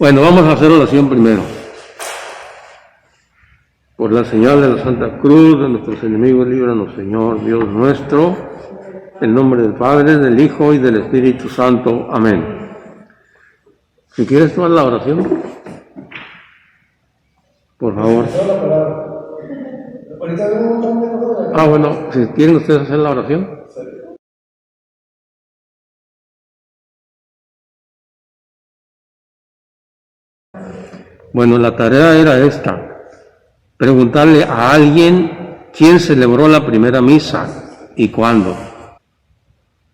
Bueno, vamos a hacer oración primero. Por la señal de la Santa Cruz de nuestros enemigos, líbranos, Señor, Dios nuestro, en nombre del Padre, del Hijo y del Espíritu Santo. Amén. Si quieres tomar la oración, por favor. Bueno, si quieren ustedes hacer la oración. Bueno, la tarea era esta: preguntarle a alguien quién celebró la primera misa y cuándo.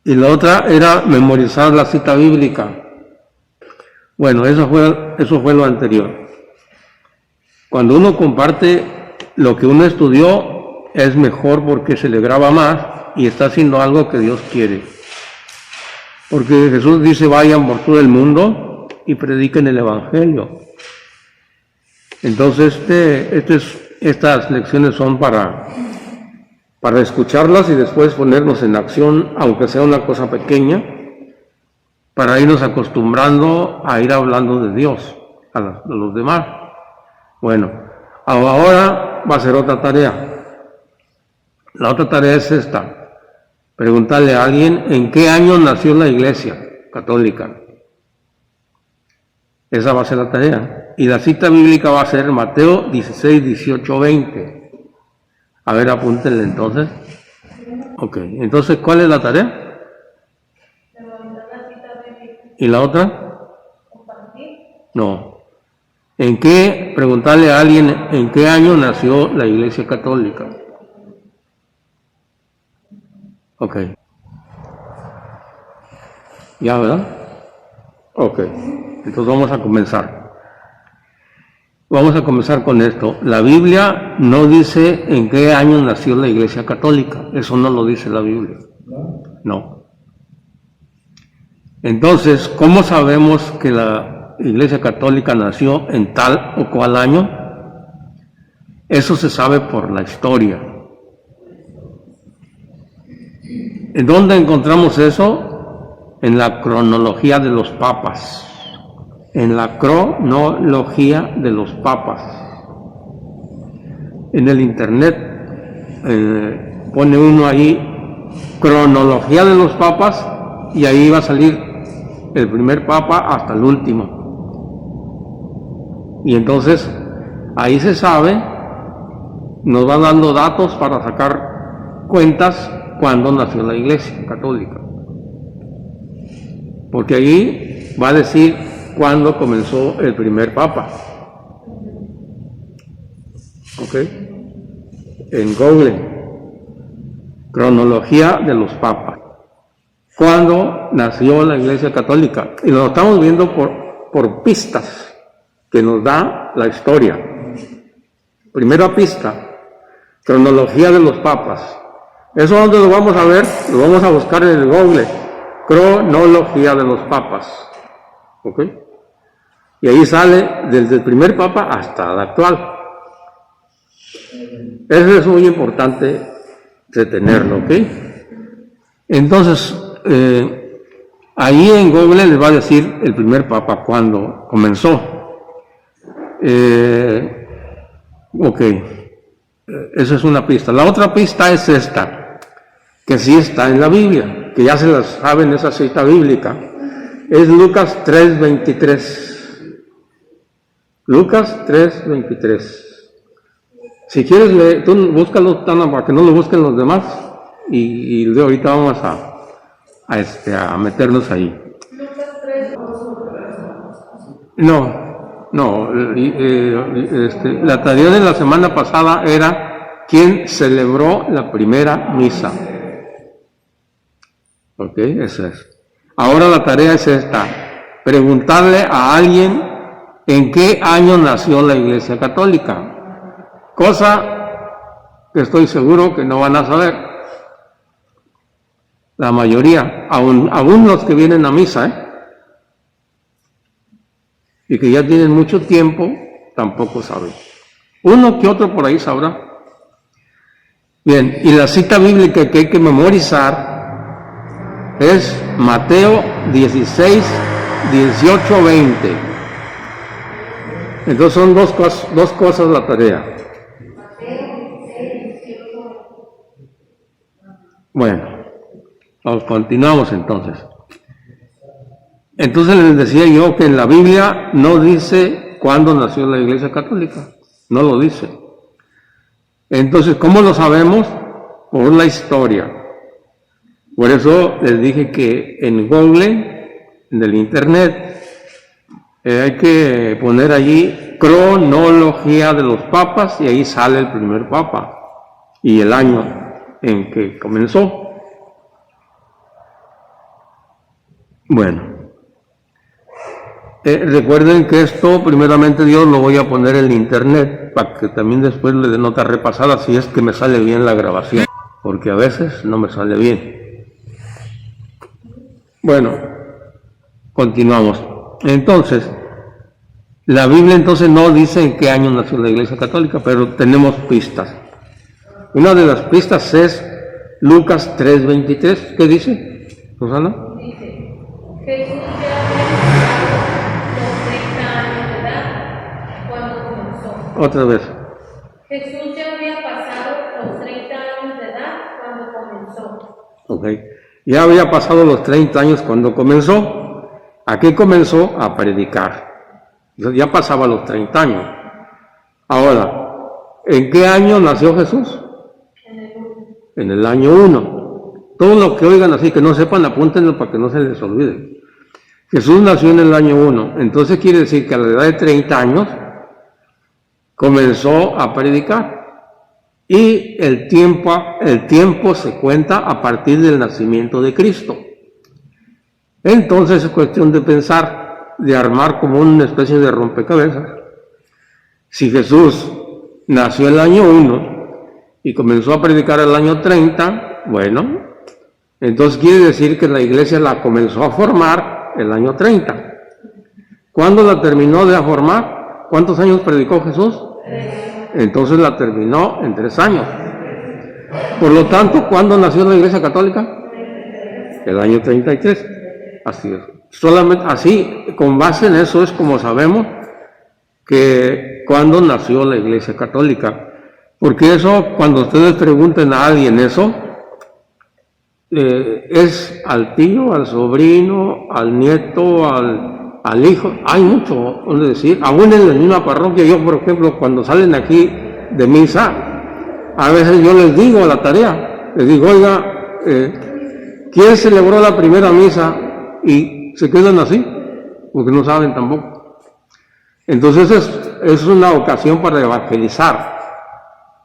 Y la otra era memorizar la cita bíblica. Bueno, eso fue lo anterior. Cuando uno comparte lo que uno estudió, es mejor porque se le graba más y está haciendo algo que Dios quiere. Porque Jesús dice: vayan por todo el mundo y prediquen el Evangelio. Entonces, estas lecciones son para escucharlas y después ponernos en acción, aunque sea una cosa pequeña, para irnos acostumbrando a ir hablando de Dios a los demás. Bueno, ahora va a ser otra tarea. La otra tarea es esta: preguntarle a alguien en qué año nació la Iglesia Católica. Esa va a ser la tarea. Y la cita bíblica va a ser Mateo 16, 18, 20. A ver, apúntenle entonces. Ok, entonces, ¿cuál es la tarea? ¿Y la otra? No. Preguntarle a alguien en qué año nació la Iglesia Católica. Ok. ¿Ya, verdad? Ok. Entonces vamos a comenzar. Vamos a comenzar con esto. La Biblia no dice en qué año nació la Iglesia Católica. Eso no lo dice la Biblia. No. Entonces, ¿cómo sabemos que la Iglesia Católica nació en tal o cual año? Eso se sabe por la historia. ¿En dónde encontramos eso? En la cronología de los papas. En la cronología de los papas. En el internet pone uno ahí cronología de los papas y ahí va a salir el primer papa hasta el último. Y entonces ahí se sabe, nos va dando datos para sacar cuentas cuando nació la Iglesia Católica. Porque ahí va a decir cuándo comenzó el primer papa. ¿Ok? En Google, cronología de los papas. ¿Cuándo nació la Iglesia Católica? Y lo estamos viendo por pistas que nos da la historia. Primera pista, cronología de los papas. ¿Eso dónde lo vamos a ver? Lo vamos a buscar en el Google. Cronología de los papas. ¿Ok? Y ahí sale desde el primer papa hasta el actual. Eso es muy importante de tenerlo, ¿ok? Entonces, ahí en Google les va a decir el primer papa cuándo comenzó. Ok, esa es una pista. La otra pista es esta, que sí está en la Biblia, que ya se la saben esa cita bíblica. Es Lucas 3:23. Lucas 3:23. Si quieres leer, tú búscalo, Tana, para que no lo busquen los demás, y de ahorita vamos a meternos ahí. Lucas 3. No, la tarea de la semana pasada era quién celebró la primera misa. Ok, esa es. Ahora la tarea es esta: preguntarle a alguien en qué año nació la Iglesia Católica. Cosa que estoy seguro que no van a saber. La mayoría, aún los que vienen a misa, y que ya tienen mucho tiempo, tampoco saben. Uno que otro por ahí sabrá. Bien, y la cita bíblica que hay que memorizar es Mateo 16, 18, 20. Entonces son dos cosas la tarea. Bueno, continuamos entonces. Entonces les decía yo que en la Biblia no dice cuándo nació la Iglesia Católica, no lo dice. Entonces, ¿cómo lo sabemos? Por la historia. Por eso les dije que en Google, en el Internet, hay que poner allí cronología de los papas y ahí sale el primer papa y el año en que comenzó. Bueno. Recuerden que esto, primeramente Dios, lo voy a poner en internet para que también después le dé nota repasada si es que me sale bien la grabación, porque a veces no me sale bien. Bueno, continuamos. Entonces, la Biblia entonces no dice en qué año nació la Iglesia Católica, pero tenemos pistas. Una de las pistas es Lucas 3:23. ¿Qué dice, Susana? Dice, Jesús Otra vez. Jesús ya había pasado los 30 años de edad cuando comenzó. Ok. Ya había pasado los 30 años cuando comenzó. ¿A qué comenzó? A predicar. Ya pasaba los 30 años. Ahora, ¿en qué año nació Jesús? En el año 1. Todo lo que oigan así, que no sepan, apúntenlo para que no se les olvide. Jesús nació en el año 1. Entonces quiere decir que a la edad de 30 años comenzó a predicar, y el tiempo se cuenta a partir del nacimiento de Cristo. Entonces es cuestión de pensar, de armar como una especie de rompecabezas. Si Jesús nació el año 1 y comenzó a predicar el año 30, bueno, entonces quiere decir que la iglesia la comenzó a formar el año 30. ¿Cuándo la terminó de formar? ¿Cuántos años predicó Jesús? Entonces la terminó en 3 años. Por lo tanto, ¿cuándo nació la Iglesia Católica? El año 33. Así es. Solamente así, con base en eso es como sabemos que cuándo nació la Iglesia Católica. Porque eso, cuando ustedes pregunten a alguien eso, es al tío, al sobrino, al nieto, al hijo. Hay mucho donde decir. Aún en la misma parroquia, yo por ejemplo, cuando salen aquí de misa, a veces yo les digo la tarea, les digo, oiga, ¿quién celebró la primera misa? Y se quedan así, porque no saben tampoco. Entonces es una ocasión para evangelizar.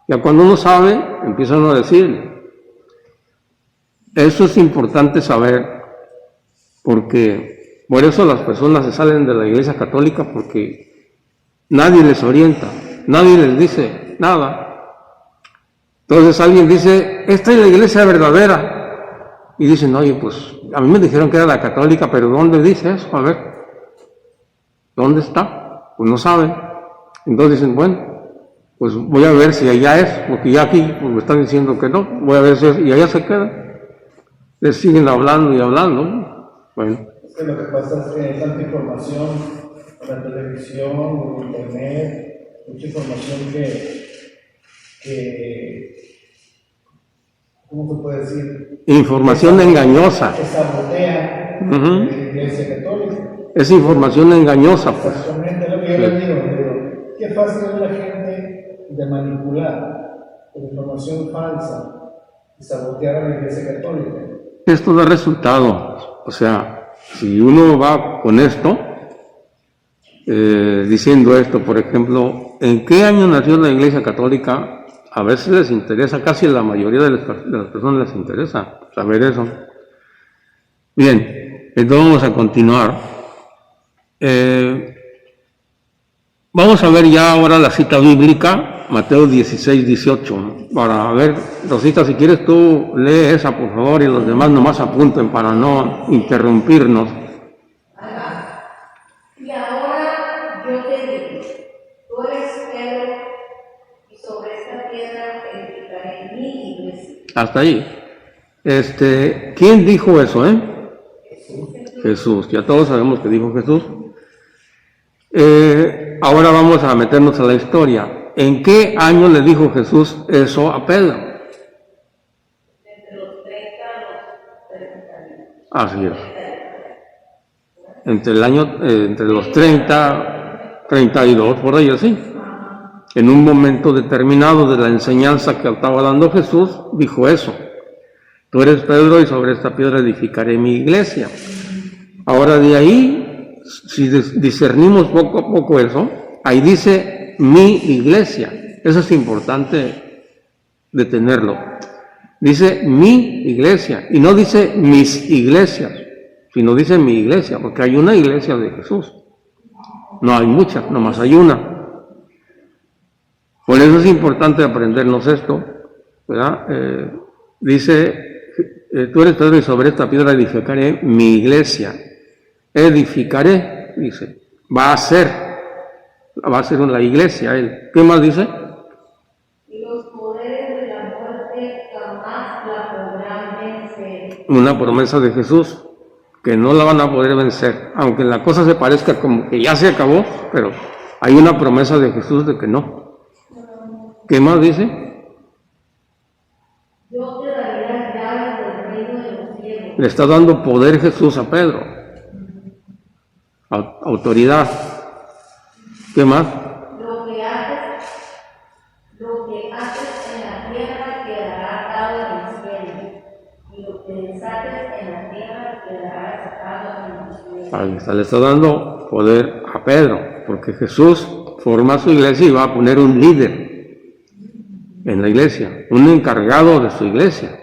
Ya cuando uno sabe, empiezan a decir. Eso es importante saber, porque por eso las personas se salen de la Iglesia Católica, porque nadie les orienta, nadie les dice nada. Entonces alguien dice, esta es la iglesia verdadera. Y dicen, oye, pues a mí me dijeron que era la católica, pero ¿dónde dice eso? A ver, ¿dónde está? Pues no saben. Entonces dicen, bueno, pues voy a ver si allá es, porque ya aquí pues, me están diciendo que no, voy a ver si es, y allá se queda. Les siguen hablando y hablando. Bueno. Es que lo que pasa es que hay tanta información en la televisión, en internet, mucha información que ¿cómo se puede decir? Información engañosa. Que sabotea la Iglesia Católica. Es información engañosa, pues. Exactamente, lo que yo les digo. Qué fácil es la gente de manipular con información falsa y sabotear a la Iglesia Católica. Esto da resultado. O sea, si uno va con esto, diciendo esto, por ejemplo, ¿en qué año nació la Iglesia Católica? A veces les interesa, casi la mayoría de las personas les interesa saber eso. Bien, entonces vamos a continuar. Vamos a ver ya ahora la cita bíblica, Mateo 16:18. Para ver, Rosita, si quieres tú lee esa, por favor, y los demás nomás apunten para no interrumpirnos. Y ahora yo te digo, tú eres Pedro, y sobre esta piedra edificaré mi iglesia. Hasta ahí. ¿Quién dijo eso, Jesús. Ya todos sabemos que dijo Jesús. ahora vamos a meternos a la historia. ¿En qué año le dijo Jesús eso a Pedro? Entre los 30 a los 30. Así es. Entre los 30, 32, por ahí así. En un momento determinado de la enseñanza que estaba dando Jesús, dijo eso. Tú eres Pedro y sobre esta piedra edificaré mi iglesia. Ahora de ahí, si discernimos poco a poco eso, ahí dice mi iglesia. Eso es importante detenerlo. Dice mi iglesia y no dice mis iglesias, sino dice mi iglesia, porque hay una iglesia de Jesús. No hay muchas, nomás hay una. Por eso es importante aprendernos esto, ¿verdad? Dice, tú eres Pedro y sobre esta piedra edificaré mi iglesia. Edificaré, dice, va a ser la iglesia él. ¿Qué más dice? Y los poderes de la muerte jamás la podrán vencer. Una promesa de Jesús, que no la van a poder vencer, aunque la cosa se parezca como que ya se acabó, pero hay una promesa de Jesús de que no. ¿Qué más dice? Yo te daré las llaves del reino de los cielos. Le está dando poder Jesús a Pedro. Autoridad. ¿Qué más? Lo que haces en la tierra quedará atado en el cielo, y lo que desates en la tierra quedará desatado en el cielo. Ahí está, le está dando poder a Pedro, porque Jesús forma su iglesia y va a poner un líder en la iglesia, un encargado de su iglesia,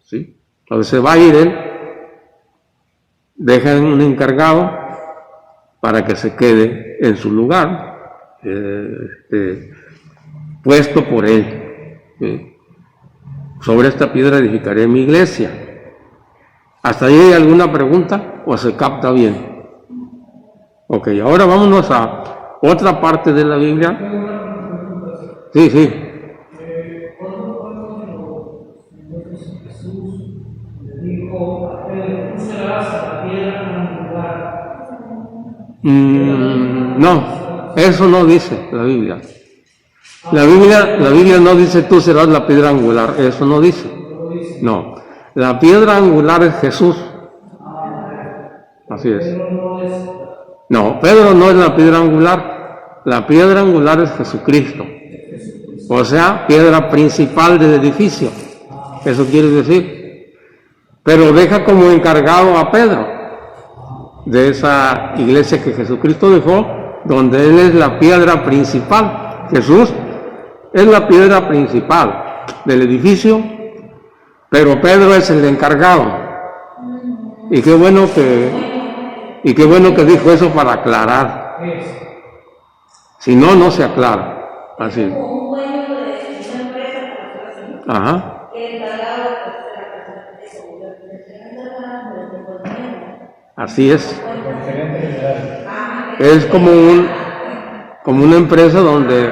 ¿sí? Entonces se va a ir él, dejan un encargado para que se quede en su lugar, puesto por él, ¿sí? Sobre esta piedra edificaré mi iglesia. ¿Hasta ahí hay alguna pregunta o se capta bien? Ok, ahora vámonos a otra parte de la Biblia. Sí, sí. No, eso no dice la Biblia. La Biblia no dice tú serás la piedra angular, eso no dice. No, la piedra angular es Jesús. Así es. No, Pedro no es la piedra angular. La piedra angular es Jesucristo. O sea, piedra principal del edificio. Eso quiere decir. Pero deja como encargado a Pedro de esa iglesia que Jesucristo dejó, donde Él es la piedra principal. Jesús es la piedra principal del edificio, pero Pedro es el encargado. Y qué bueno que dijo eso para aclarar. Si no, no se aclara. Así es. Un dueño de una empresa, por decirlo así, Ajá. que encargado de seguridad de compañía. Así es. El gerente general. Es como una empresa donde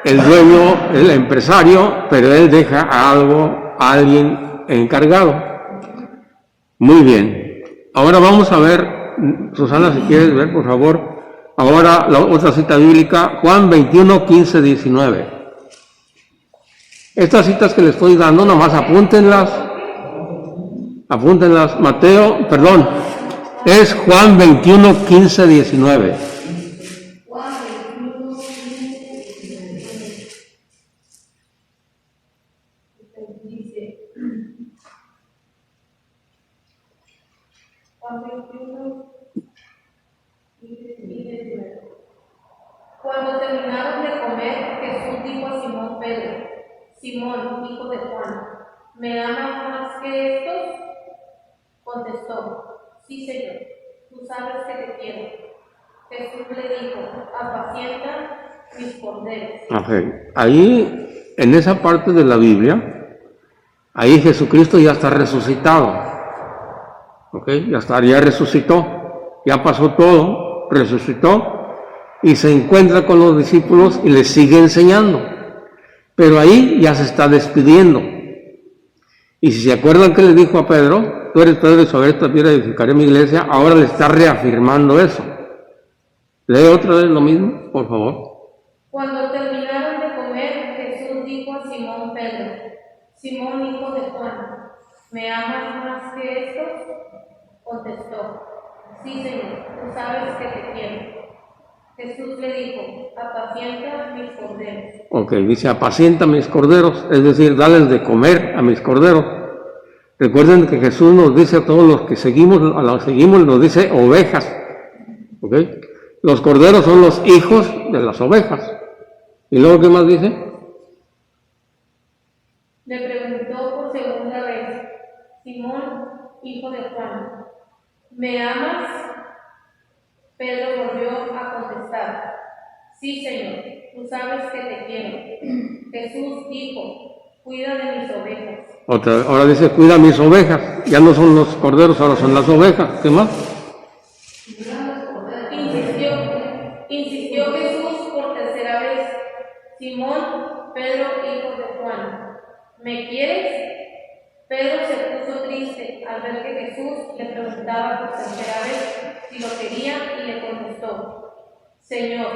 el dueño, el empresario, pero él deja a alguien encargado. Muy bien. Ahora vamos a ver, Susana, si quieres ver, por favor, ahora la otra cita bíblica, Juan 21, 15, 19. Estas citas que les estoy dando, nomás apúntenlas. Es Juan 21, 15, 19. Cuando terminaron de comer, Jesús dijo a Simón Pedro: Simón, hijo de Juan, ¿me amas más que estos? Contestó: Sí, Señor, tú sabes que te quiero. Jesús le dijo: apacienta mis corderos. Okay. Ahí, en esa parte de la Biblia, ahí Jesucristo ya está resucitado. Okay. Ya resucitó, ya pasó todo, resucitó y se encuentra con los discípulos y les sigue enseñando. Pero ahí ya se está despidiendo. Y si se acuerdan que le dijo a Pedro, tú eres Pedro y sobre esta piedra edificaré mi iglesia, ahora le está reafirmando eso. Lee otra vez lo mismo, por favor. Cuando terminaron de comer, Jesús dijo a Simón Pedro: Simón, hijo de Juan, ¿me amas más que estos? Contestó: Sí, Señor, tú sabes que te quiero. Jesús le dijo: apacienta mis corderos. Ok, dice apacienta mis corderos, es decir, dales de comer a mis corderos. Recuerden que Jesús nos dice a todos los que seguimos, nos dice ovejas. ¿Ok? Los corderos son los hijos de las ovejas. ¿Y luego qué más dice? Le preguntó por segunda vez: Simón, hijo de Juan, ¿me amas? Pedro volvió a contestar: Sí, Señor, tú sabes que te quiero. Jesús dijo: cuida de mis ovejas. Ahora dice, cuida mis ovejas. Ya no son los corderos, ahora son las ovejas. ¿Qué más? Insistió Jesús por tercera vez: Simón, Pedro, hijo de Juan, ¿me quieres? Pedro se puso triste al ver que Jesús le preguntaba por tercera vez si lo quería y le contestó: Señor,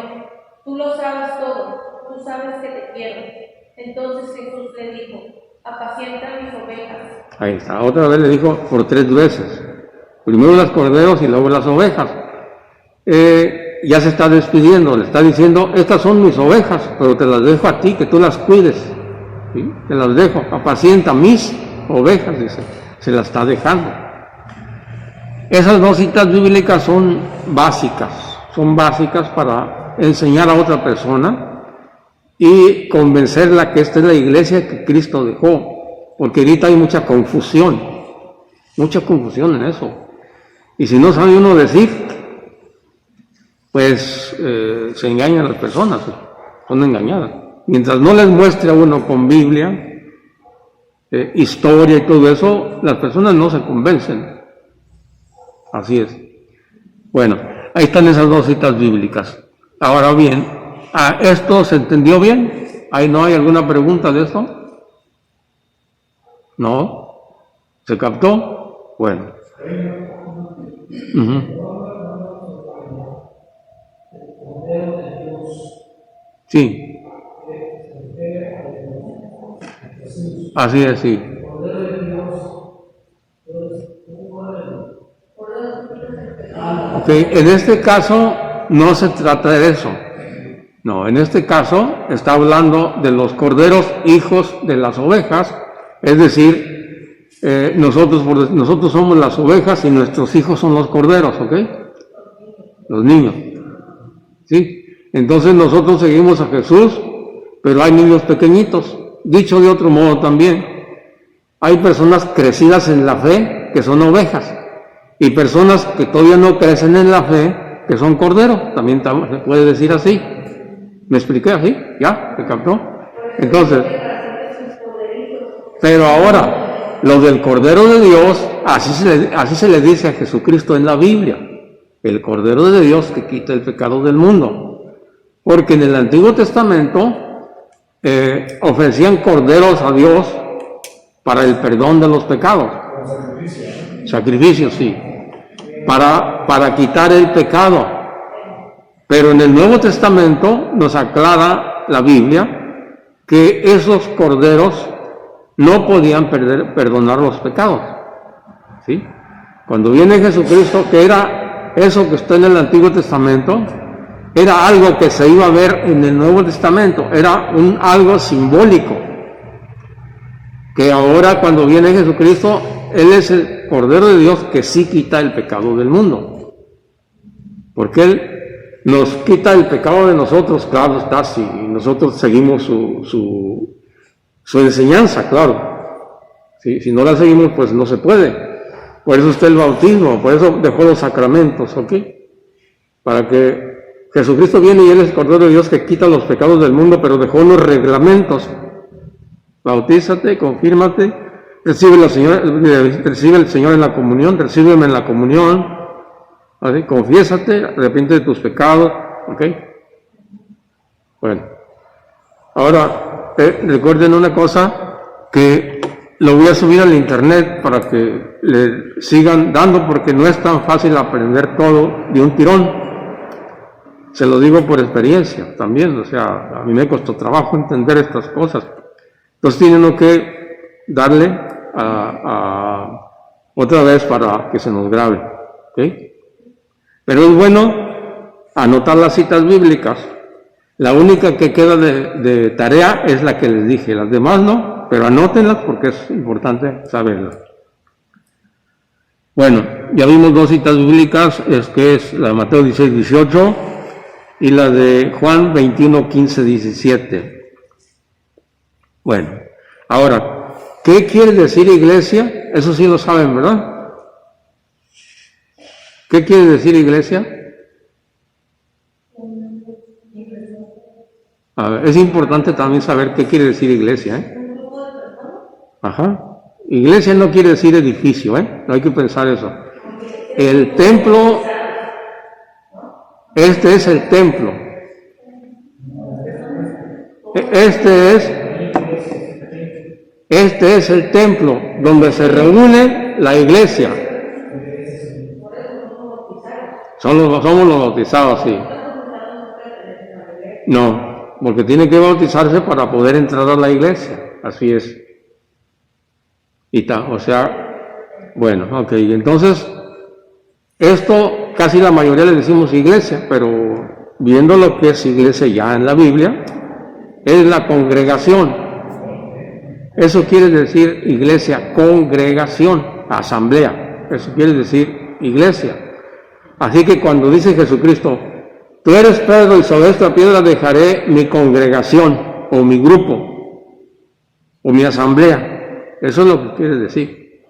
tú lo sabes todo, tú sabes que te quiero. Entonces Jesús le dijo: apacienta mis ovejas. Ahí está, otra vez le dijo por 3 veces. Primero las corderos y luego las ovejas. Ya se está despidiendo, le está diciendo, estas son mis ovejas, pero te las dejo a ti, que tú las cuides. ¿Sí? Te las dejo, apacienta mis ovejas, dice, se las está dejando. Esas 2 citas bíblicas son básicas para enseñar a otra persona y convencerla que esta es la iglesia que Cristo dejó, porque ahorita hay mucha confusión en eso. Y si no sabe uno decir, pues se engañan las personas, son engañadas. Mientras no les muestre a uno con Biblia, historia y todo eso, las personas no se convencen. Así es. Bueno, ahí están esas 2 citas bíblicas. Ahora bien, ¿esto se entendió bien? ¿Ahí no hay alguna pregunta de esto? ¿No? ¿Se captó? Bueno. Sí. Así es, sí. Ok, en este caso no se trata de eso. No, en este caso está hablando de los corderos hijos de las ovejas, es decir, nosotros somos las ovejas y nuestros hijos son los corderos, ¿ok? Los niños. ¿Sí? Entonces nosotros seguimos a Jesús, pero hay niños pequeñitos. Dicho de otro modo también, hay personas crecidas en la fe que son ovejas, y personas que todavía no crecen en la fe que son corderos, también se puede decir así. ¿Me expliqué así? ¿Ya? ¿Se captó? Entonces, pero ahora, lo del Cordero de Dios, así se le dice a Jesucristo en la Biblia, el Cordero de Dios que quita el pecado del mundo. Porque en el Antiguo Testamento ofrecían corderos a Dios para el perdón de los pecados. Sacrificios, sí. Para quitar el pecado. Pero en el Nuevo Testamento nos aclara la Biblia que esos corderos no podían perdonar los pecados. ¿Sí? Cuando viene Jesucristo, que era eso que está en el Antiguo Testamento, era algo que se iba a ver en el Nuevo Testamento, era algo simbólico. Que ahora cuando viene Jesucristo, Él es el Cordero de Dios que sí quita el pecado del mundo. Porque Él nos quita el pecado de nosotros, claro está, si nosotros seguimos su enseñanza, claro. ¿Sí? Si no la seguimos, pues no se puede. Por eso está el bautismo, por eso dejó los sacramentos, ¿ok? Para que Jesucristo viene y Él es el Cordero de Dios que quita los pecados del mundo, pero dejó unos reglamentos. Bautízate, confírmate, recibe el Señor en la comunión, recíbeme en la comunión, ¿así? Confiésate, arrepiente de tus pecados, ¿ok? Bueno, ahora recuerden una cosa, que lo voy a subir al internet para que le sigan dando, porque no es tan fácil aprender todo de un tirón. Se lo digo por experiencia también, o sea, a mí me costó trabajo entender estas cosas. Entonces tiene uno que darle otra vez para que se nos grabe, ¿ok? Pero es bueno anotar las citas bíblicas. La única que queda de tarea es la que les dije, las demás no, pero anótenlas porque es importante saberlas. Bueno, ya vimos dos citas bíblicas, que es la de Mateo 16, 18 y la de Juan 21, 15, 17. Bueno, ahora, ¿qué quiere decir iglesia? Eso sí lo saben, ¿verdad? ¿Qué quiere decir iglesia? A ver, es importante también saber qué quiere decir iglesia, ¿eh? Ajá. Iglesia no quiere decir edificio, ¿eh? No hay que pensar eso. El templo, este es el templo. Este es el templo donde se reúne la iglesia. Somos los bautizados, sí. No, porque tiene que bautizarse para poder entrar a la iglesia. Así es. O sea, bueno, ok, entonces, esto casi la mayoría le decimos iglesia, pero viendo lo que es iglesia ya en la Biblia, es la congregación. Eso quiere decir iglesia, congregación, asamblea, eso quiere decir iglesia. Así que cuando dice Jesucristo, tú eres Pedro y sobre esta piedra dejaré mi congregación, o mi grupo, o mi asamblea, eso es lo que quiere decir.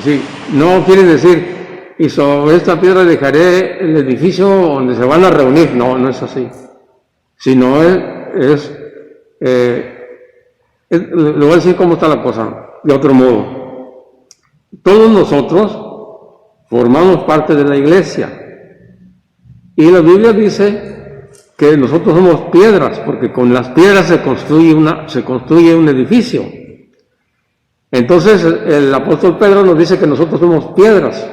Sí, no quiere decir, y sobre esta piedra dejaré el edificio donde se van a reunir. No, no es así. Sino le voy a decir cómo está la cosa, de otro modo. Todos nosotros formamos parte de la iglesia. Y la Biblia dice que nosotros somos piedras, porque con las piedras se construye un edificio. Entonces el apóstol Pedro nos dice que nosotros somos piedras.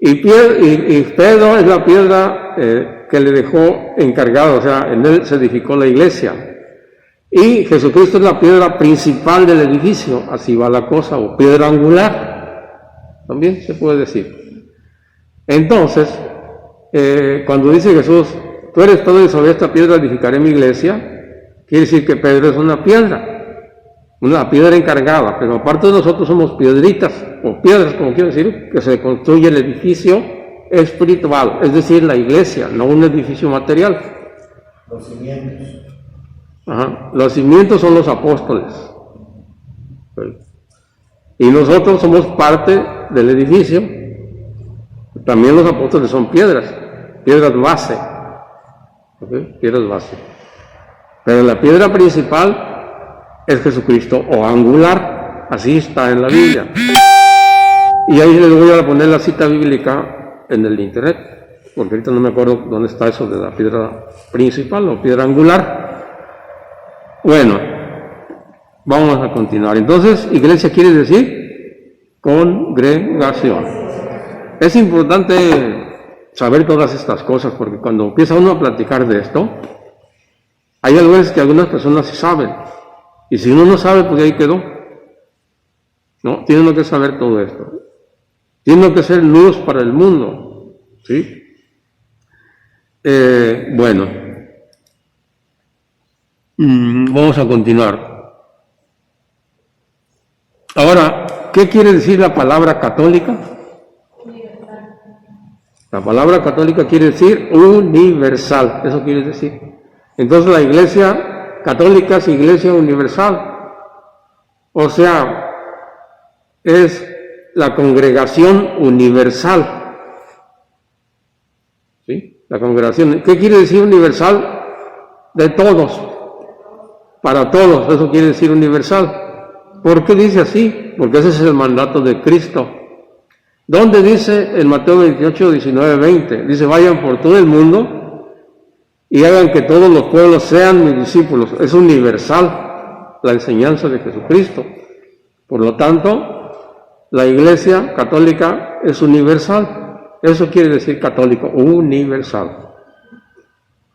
Y Pedro es la piedra que le dejó encargado, o sea, en él se edificó la iglesia. Y Jesucristo es la piedra principal del edificio, así va la cosa, o piedra angular, también se puede decir. Entonces, cuando dice Jesús, tú eres Pedro y sobre esta piedra edificaré mi iglesia, quiere decir que Pedro es una piedra encargada, pero aparte de nosotros somos piedritas, o piedras, como quiero decir, que se construye el edificio espiritual, es decir, la iglesia, no un edificio material. Los cimientos. Ajá. Los cimientos son los apóstoles. Y nosotros somos parte del edificio. También los apóstoles son piedras base. ¿Okay? Piedras base. Pero la piedra principal es Jesucristo, o angular, así está en la Biblia. Y ahí les voy a poner la cita bíblica en el internet, porque ahorita no me acuerdo dónde está eso de la piedra principal o piedra angular. Bueno, vamos a continuar. Entonces, iglesia quiere decir congregación. Es importante saber todas estas cosas, porque cuando empieza uno a platicar de esto, hay algunas que algunas personas sí saben. Y si uno no sabe, pues ahí quedó. No, tiene uno que saber todo esto. Tiene uno que ser luz para el mundo. ¿Sí? Bueno. Vamos a continuar. Ahora, ¿qué quiere decir la palabra católica? La palabra católica quiere decir universal. Eso quiere decir. Entonces la iglesia católica es iglesia universal, o sea, es la congregación universal. ¿Sí? La congregación, ¿qué quiere decir universal? De todos, para todos, eso quiere decir universal. ¿Por qué dice así? Porque ese es el mandato de Cristo. ¿Dónde dice en Mateo 28, 19, 20? Dice, vayan por todo el mundo y hagan que todos los pueblos sean mis discípulos. Es universal la enseñanza de Jesucristo. Por lo tanto, la iglesia católica es universal. Eso quiere decir católico, universal.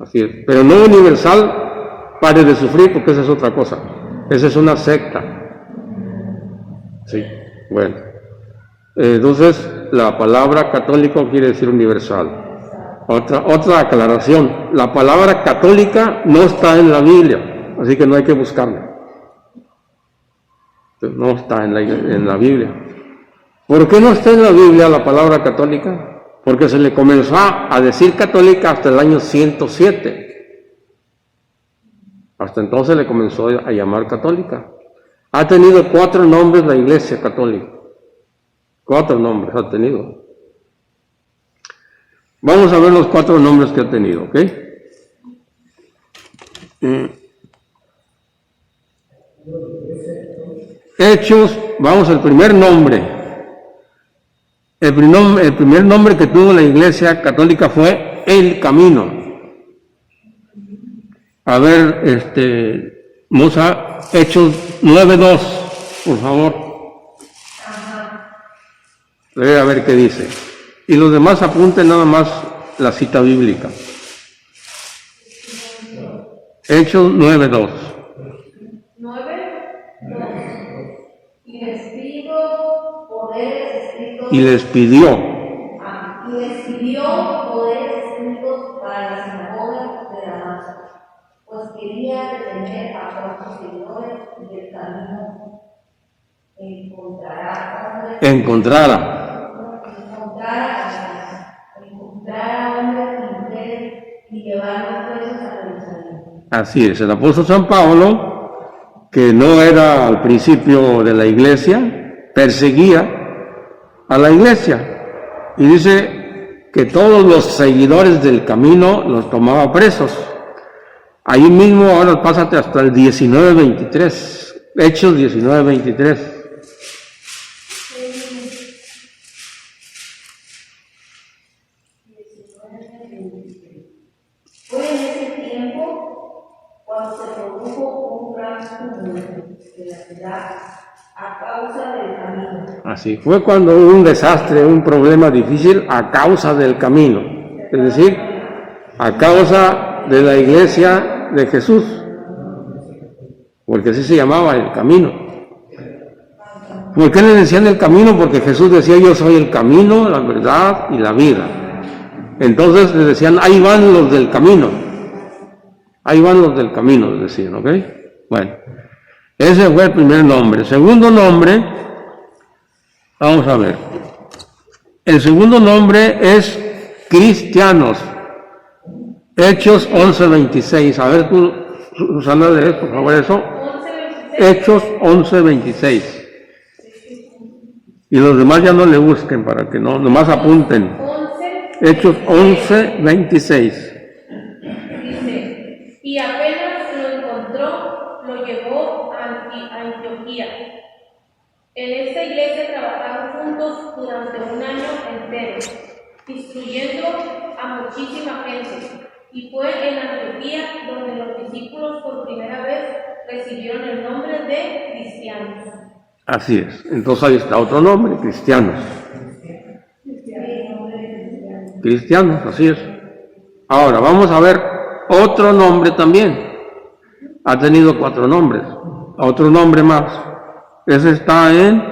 Así es. Pero no universal, pare de sufrir, porque esa es otra cosa. Esa es una secta. Sí, bueno. Entonces, la palabra católico quiere decir universal. Otra aclaración. La palabra católica no está en la Biblia, así que no hay que buscarla. No está en la Biblia. ¿Por qué no está en la Biblia la palabra católica? Porque se le comenzó a decir católica hasta el año 107. Hasta entonces le comenzó a llamar católica. Ha tenido 4 nombres la Iglesia Católica. 4 nombres ha tenido. Vamos a ver los 4 nombres que ha tenido, ¿ok? Hechos, vamos al primer nombre. El primer nombre que tuvo la Iglesia Católica fue El Camino. A ver, Musa, Hechos 9:2, por favor. A ver qué dice. Y los demás apunten nada más la cita bíblica. Hechos 9:2. 9:2. Y les pido poderes escritos. Y les pidió. Y les pidió poderes escritos para la sinagoga de Damasco, pues quería detener a otros seguidores del camino. Encontrar a hombres y mujeres y llevarlos presos a Jerusalén. Así es, el apóstol San Pablo, que no era al principio de la iglesia, perseguía a la iglesia y dice que todos los seguidores del camino los tomaba presos. Ahí mismo, ahora pásate hasta el 19:23, Hechos 19:23. Fue en ese tiempo cuando se produjo un gran tumulto de la ciudad a causa del camino. Así fue cuando hubo un desastre, un problema difícil a causa del camino, es decir, a causa de la iglesia de Jesús, porque así se llamaba el camino. ¿Por qué le decían el camino? Porque Jesús decía: yo soy el camino, la verdad y la vida. Entonces les decían: ahí van los del camino. Ahí van los del camino, les decían, ¿ok? Bueno, ese fue el primer nombre. Segundo nombre, vamos a ver. El segundo nombre es cristianos. Hechos 11:26. A ver tú, Susana, lees por favor eso. 11:26. Hechos 11:26. Y los demás ya no le busquen para que no, nomás apunten. 11. Hechos 11:26. Dice: y apenas lo encontró, lo llevó a Antioquía. En esta iglesia trabajaron juntos durante un año entero, instruyendo a muchísima gente. Y fue en Antioquía donde los discípulos por primera vez recibieron el nombre de cristianos. Así es. Entonces ahí está otro nombre, cristianos. Cristianos, así es. Ahora vamos a ver otro nombre también. Ha tenido 4 nombres. Otro nombre más. Ese está en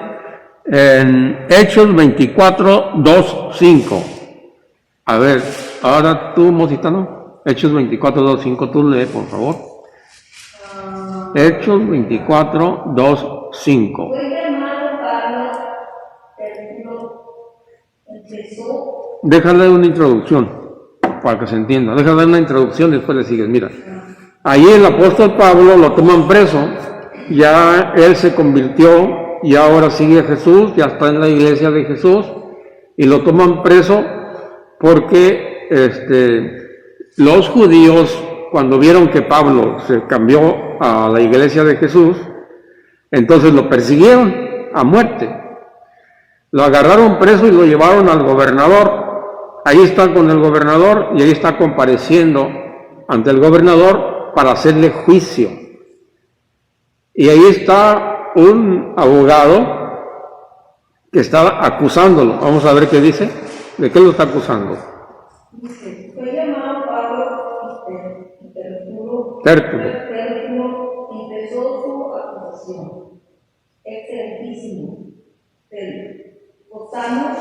Hechos 24:2-5. A ver, ahora tú, Mositano. Hechos 24:2-5, tú lee, por favor. Hechos 24:2-5. Fue llamado Pablo, empezó. Déjale una introducción para que se entienda. Déjale una introducción y después le sigues. Mira, ahí el apóstol Pablo lo toman preso. Ya él se convirtió y ahora sigue a Jesús, ya está en la iglesia de Jesús y lo toman preso porque los judíos, cuando vieron que Pablo se cambió a la iglesia de Jesús, entonces lo persiguieron a muerte. Lo agarraron preso y lo llevaron al gobernador. Ahí está con el gobernador y ahí está compareciendo ante el gobernador para hacerle juicio. Y ahí está un abogado que está acusándolo. Vamos a ver qué dice. ¿De qué lo está acusando? Dice: fue llamado Pablo, Tértulo. Tértulo empezó su acusación. Excelentísimo, gozamos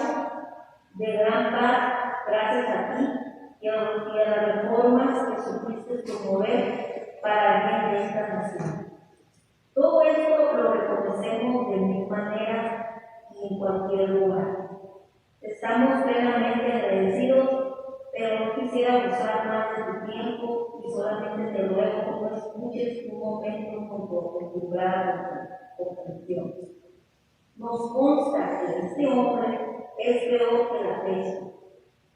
de gran paz gracias a ti y a las reformas que supiste promover para el bien de esta nación. Todo esto lo reconocemos de mil maneras y en cualquier lugar. Estamos plenamente agradecidos, pero no quisiera usar más de tu tiempo y solamente te ruego que no escuches un momento con tu grada comprensión. Nos consta que este hombre es peor que la peste,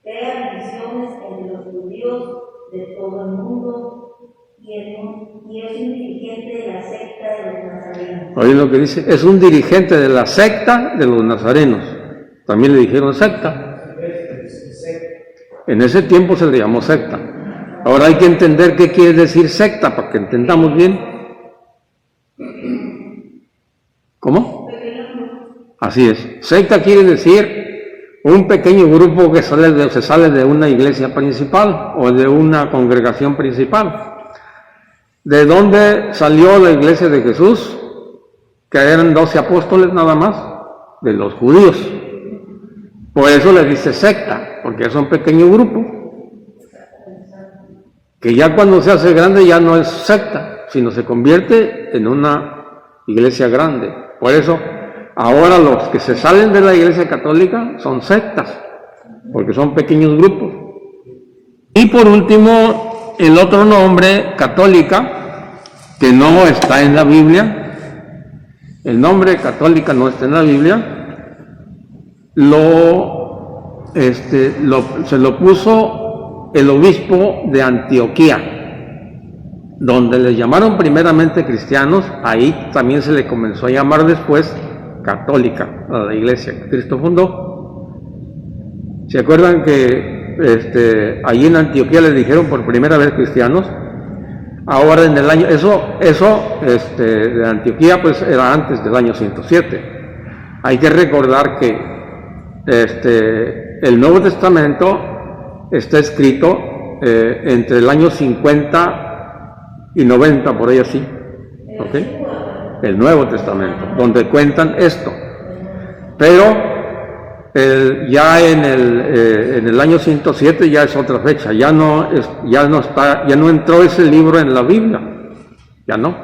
crea divisiones entre los judíos de todo el mundo y es un dirigente de la secta de los nazarenos. Oye lo que dice, es un dirigente de la secta de los nazarenos. También le dijeron secta. En ese tiempo se le llamó secta. Ahora hay que entender qué quiere decir secta para que entendamos bien. ¿Cómo? Así es. Secta quiere decir un pequeño grupo que se sale de una iglesia principal o de una congregación principal. ¿De dónde salió la iglesia de Jesús? Que eran 12 apóstoles nada más, de los judíos. Por eso le dice secta, porque es un pequeño grupo. Que ya cuando se hace grande ya no es secta, sino se convierte en una iglesia grande. Por eso, ahora los que se salen de la iglesia católica son sectas, porque son pequeños grupos. Y por último, el otro nombre, católica, que no está en la Biblia, el nombre católica no está en la Biblia, se lo puso el obispo de Antioquía, donde le llamaron primeramente cristianos, ahí también se le comenzó a llamar después católica, a la iglesia que Cristo fundó. ¿Se acuerdan que allí en Antioquía le dijeron por primera vez cristianos? Ahora en el año, de Antioquía pues era antes del año 107. Hay que recordar que el Nuevo Testamento está escrito entre el año 50 y 90, por ahí así, ¿ok? El Nuevo Testamento, donde cuentan esto. Pero ya en el año 107 ya es otra fecha, ya no entró ese libro en la Biblia, ya no.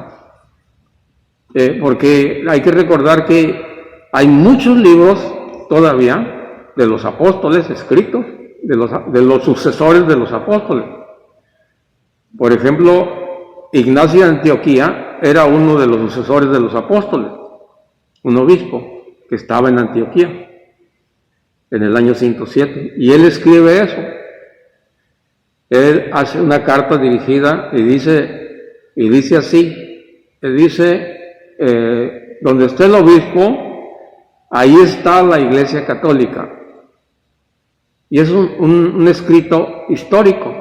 Porque hay que recordar que hay muchos libros todavía de los apóstoles escritos, de los sucesores de los apóstoles. Por ejemplo, Ignacio de Antioquía era uno de los sucesores de los apóstoles, un obispo que estaba en Antioquía en el año 107, y él escribe eso. Él hace una carta dirigida y dice así, donde esté el obispo, ahí está la iglesia católica. Y es un escrito histórico.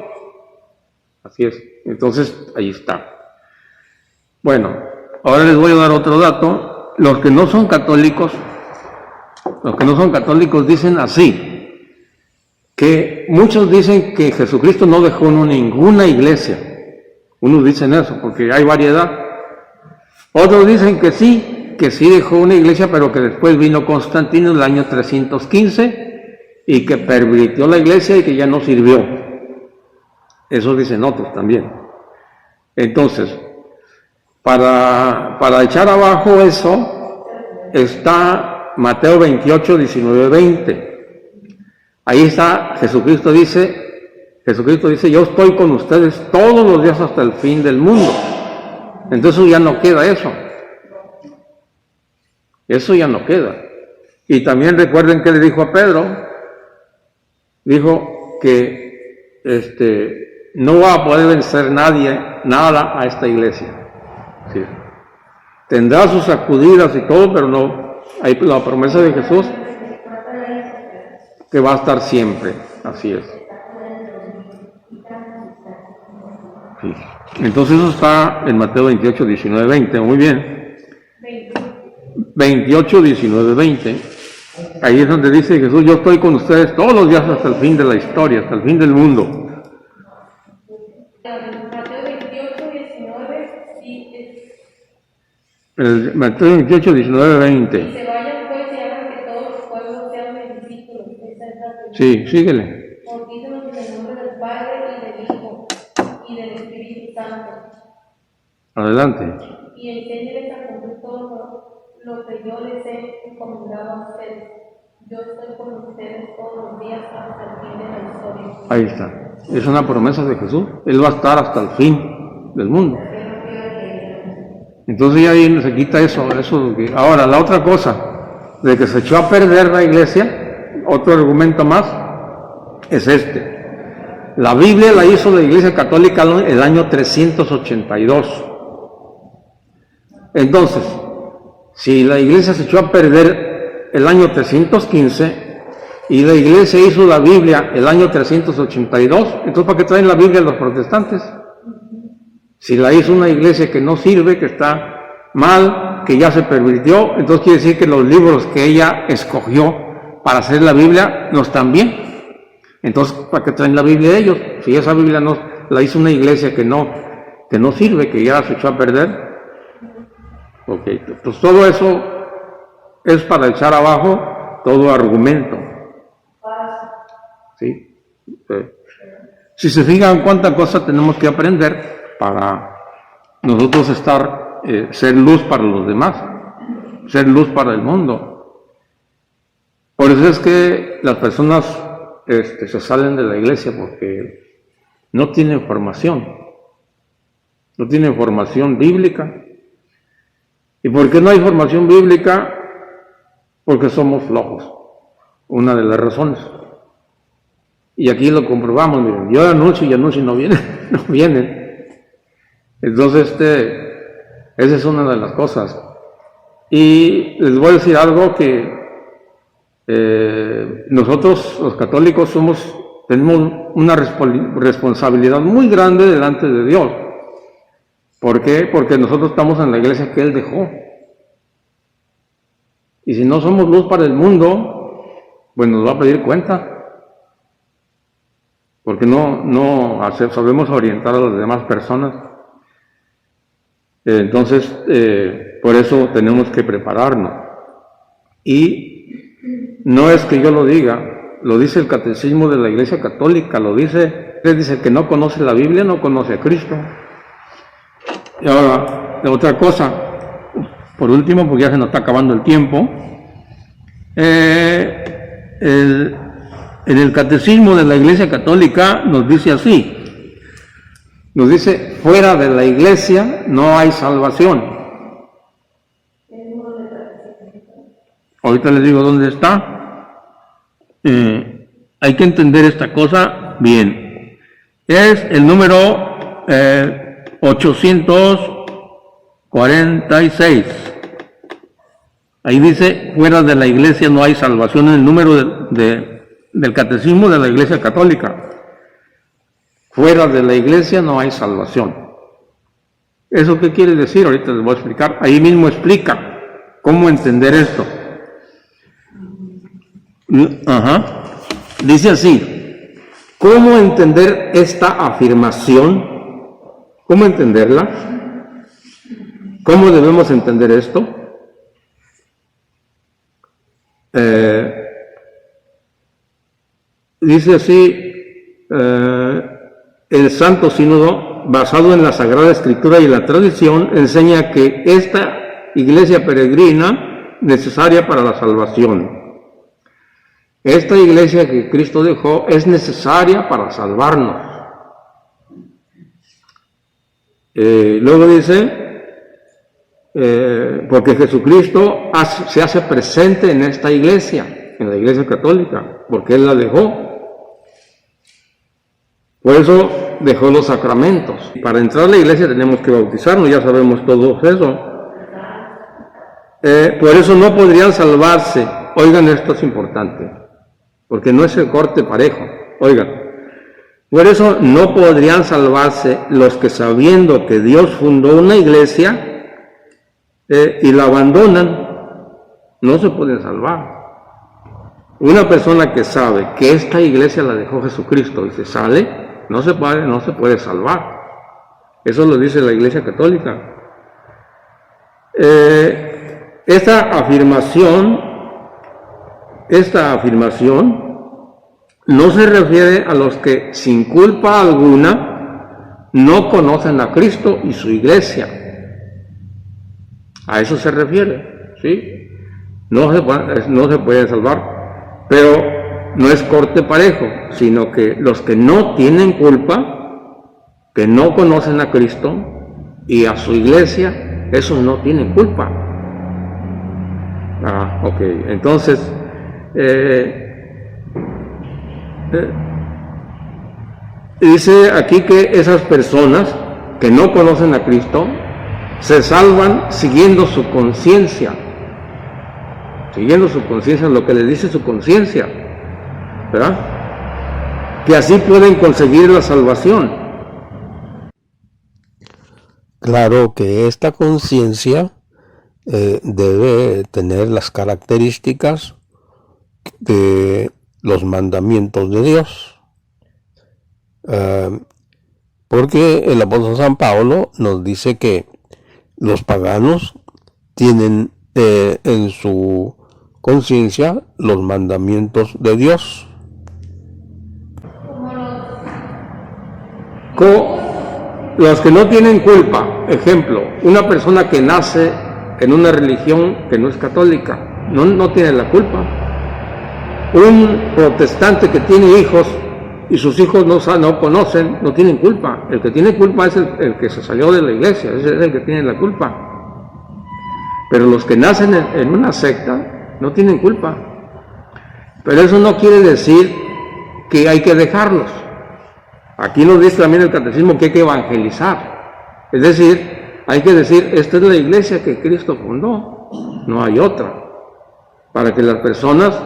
Así es. Entonces, ahí está. Bueno, ahora les voy a dar otro dato. Los que no son católicos dicen así, que muchos dicen que Jesucristo no dejó ninguna iglesia. Unos dicen eso, porque hay variedad. Otros dicen que sí dejó una iglesia, pero que después vino Constantino en el año 315 y que pervirtió la iglesia y que ya no sirvió. Eso dicen otros también. Entonces, para echar abajo eso, está Mateo 28, 19, 20. Ahí está, Jesucristo dice, yo estoy con ustedes todos los días hasta el fin del mundo. Entonces ya no queda eso. Eso ya no queda. Y también recuerden que le dijo a Pedro, dijo que no va a poder vencer nada a esta iglesia. ¿Sí? Tendrá sus sacudidas y todo, pero no, hay la promesa de Jesús que va a estar siempre. Así es. Sí. Entonces eso está en Mateo 28, 19, 20. Muy bien. 28, 19, 20. Ahí es donde dice Jesús, yo estoy con ustedes todos los días hasta el fin de la historia, hasta el fin del mundo. Mateo 28, 19, sí, El Mateo 28, 19, 20. y se vayan pues y hagan que todos los pueblos sean mis discípulos. Esa es la primera. Sí, síguele. Bautízalos en el nombre del Padre y del Hijo y del Espíritu Santo. Adelante. Y enséñeles a cumplir todo lo que yo les he encomendado a ustedes. Yo estoy con ustedes todos los días hasta el fin de la historia. Ahí está. Es una promesa de Jesús. Él va a estar hasta el fin del mundo. Entonces ya ahí se quita eso. Ahora, la otra cosa, de que se echó a perder la iglesia, otro argumento más, es este. La Biblia la hizo la Iglesia Católica el año 382. Entonces, si la iglesia se echó a perder el año 315 y la iglesia hizo la Biblia el año 382, entonces ¿para qué traen la Biblia los protestantes? Si la hizo una iglesia que no sirve, que está mal, que ya se pervirtió, entonces quiere decir que los libros que ella escogió para hacer la Biblia no están bien. Entonces, ¿para qué traen la Biblia ellos? Si esa Biblia no la hizo una iglesia que no sirve, que ya se echó a perder. Ok, pues todo eso es para echar abajo todo argumento. ¿Sí? Si se fijan cuánta cosa tenemos que aprender para nosotros ser luz para los demás, ser luz para el mundo. Por eso es que las personas se salen de la iglesia porque no tienen formación bíblica. ¿Y por qué no hay formación bíblica? Porque somos flojos, una de las razones. Y aquí lo comprobamos, miren, yo anuncio y no vienen. Entonces, esa es una de las cosas. Y les voy a decir algo que nosotros, los católicos, tenemos una responsabilidad muy grande delante de Dios. ¿Por qué? Porque nosotros estamos en la iglesia que Él dejó. Y si no somos luz para el mundo, pues nos va a pedir cuenta. Porque no sabemos orientar a las demás personas. Entonces, por eso tenemos que prepararnos. Y no es que yo lo diga, lo dice el Catecismo de la Iglesia Católica, dice que no conoce la Biblia, no conoce a Cristo. Y ahora, otra cosa, por último, porque ya se nos está acabando el tiempo, en el Catecismo de la Iglesia Católica nos dice así, nos dice, fuera de la Iglesia no hay salvación. Ahorita les digo dónde está. Hay que entender esta cosa bien. Es el número 846. Ahí dice, fuera de la iglesia no hay salvación, en el número del Catecismo de la Iglesia Católica. Fuera de la iglesia no hay salvación. ¿Eso qué quiere decir? Ahorita les voy a explicar. Ahí mismo explica cómo entender esto. Dice así, ¿cómo entender esta afirmación? ¿Cómo entenderla? ¿Cómo debemos entender esto? Dice así, el Santo Sínodo, basado en la Sagrada Escritura y la tradición, enseña que esta iglesia peregrina necesaria para la salvación. Esta iglesia que Cristo dejó es necesaria para salvarnos. Luego dice, porque Jesucristo se hace presente en esta iglesia, en la Iglesia Católica, porque Él la dejó. Por eso dejó los sacramentos. Para entrar a la iglesia tenemos que bautizarnos, ya sabemos todo eso. Por eso no podrían salvarse. Oigan, esto es importante, porque no es el corte parejo. Oigan, por eso no podrían salvarse los que, sabiendo que Dios fundó una iglesia y la abandonan, no se pueden salvar. Una persona que sabe que esta iglesia la dejó Jesucristo y se sale, no se puede salvar. Eso lo dice la Iglesia Católica. Esta afirmación no se refiere a los que sin culpa alguna no conocen a Cristo y su Iglesia. A eso se refiere, ¿sí? No se pueden salvar, pero no es corte parejo, sino que los que no tienen culpa, que no conocen a Cristo y a su Iglesia, esos no tienen culpa. Ok, entonces, dice aquí que esas personas que no conocen a Cristo se salvan siguiendo su conciencia, lo que les dice su conciencia, ¿verdad? Que así pueden conseguir la salvación. Claro que esta conciencia debe tener las características de los mandamientos de Dios, porque el apóstol San Pablo nos dice que los paganos tienen en su conciencia los mandamientos de Dios. Los que no tienen culpa, ejemplo, una persona que nace en una religión que no es católica, no tiene la culpa. Un protestante que tiene hijos y sus hijos no conocen, no tienen culpa. El que tiene culpa es el que se salió de la iglesia, ese es el que tiene la culpa. Pero los que nacen en una secta no tienen culpa. Pero eso no quiere decir que hay que dejarlos. Aquí nos dice también el catecismo que hay que evangelizar. Es decir, hay que decir, esta es la iglesia que Cristo fundó, no hay otra. Para que las personas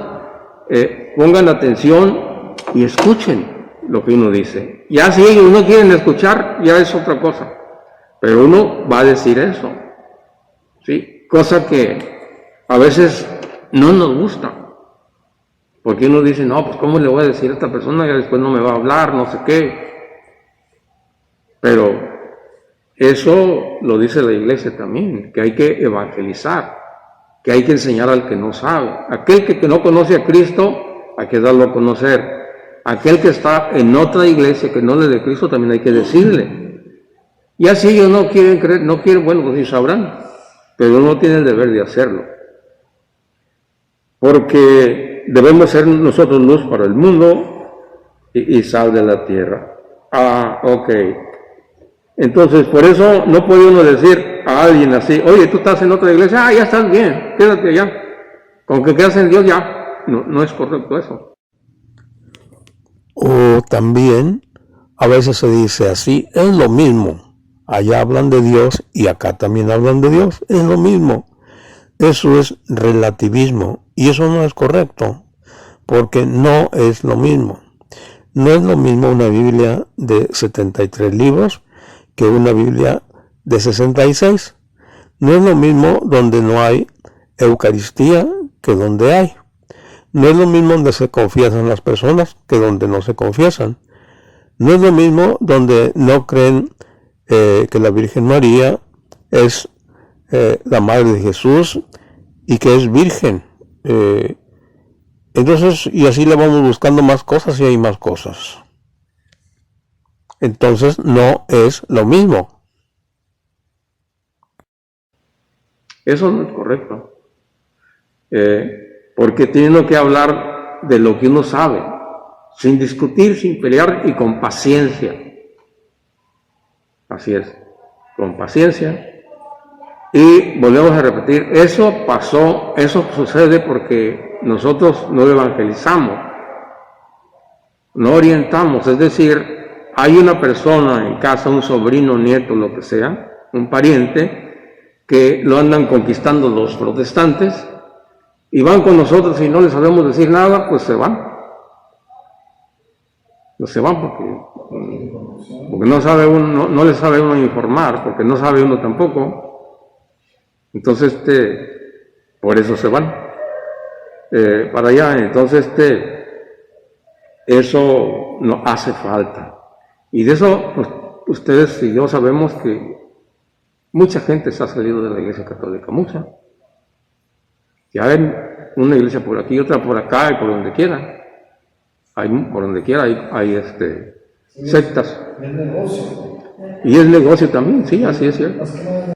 pongan atención y escuchen lo que uno dice. Ya si ellos no quieren escuchar, ya es otra cosa. Pero uno va a decir eso. ¿Sí? Cosa que a veces no nos gusta. Porque uno dice, no, pues ¿cómo le voy a decir a esta persona? Ya después no me va a hablar, no sé qué. Pero eso lo dice la iglesia también, que hay que evangelizar, que hay que enseñar al que no sabe. Aquel que no conoce a Cristo, hay que darlo a conocer. Aquel que está en otra iglesia que no le de Cristo, también hay que decirle. Y así ellos no quieren creer, bueno, pues sí sabrán, pero uno tiene el deber de hacerlo. Porque debemos ser nosotros luz para el mundo y sal de la tierra. Ok. Entonces, por eso no puede uno decir a alguien así, oye, tú estás en otra iglesia, ya estás bien, quédate allá. Con que quedas en Dios ya. No es correcto eso. O también, a veces se dice así, es lo mismo. Allá hablan de Dios y acá también hablan de Dios, es lo mismo. Eso es relativismo y eso no es correcto, porque no es lo mismo. No es lo mismo una Biblia de 73 libros que una Biblia de 66. No es lo mismo donde no hay Eucaristía que donde hay. No es lo mismo donde se confiesan las personas que donde no se confiesan. No es lo mismo donde no creen que la Virgen María es la Madre de Jesús y que es virgen. Entonces, y así le vamos buscando más cosas y hay más cosas. Entonces, no es lo mismo. Eso no es correcto. Porque tiene que hablar de lo que uno sabe, sin discutir, sin pelear y con paciencia. Así es, con paciencia. Y volvemos a repetir, eso sucede porque nosotros no evangelizamos, no orientamos, es decir, hay una persona en casa, un sobrino, nieto, lo que sea, un pariente, que lo andan conquistando los protestantes, y van con nosotros y no les sabemos decir nada, pues se van. Pues se van porque no sabe uno, no le sabe uno informar, porque no sabe uno tampoco. Entonces, por eso se van para allá. Entonces, eso no hace falta. Y de eso, pues, ustedes y yo sabemos que mucha gente se ha salido de la Iglesia Católica, mucha. Ya hay una iglesia por aquí, otra por acá y por donde quiera. Por donde quiera hay sectas. Es negocio. Y es negocio también, sí, así es cierto. Más que nada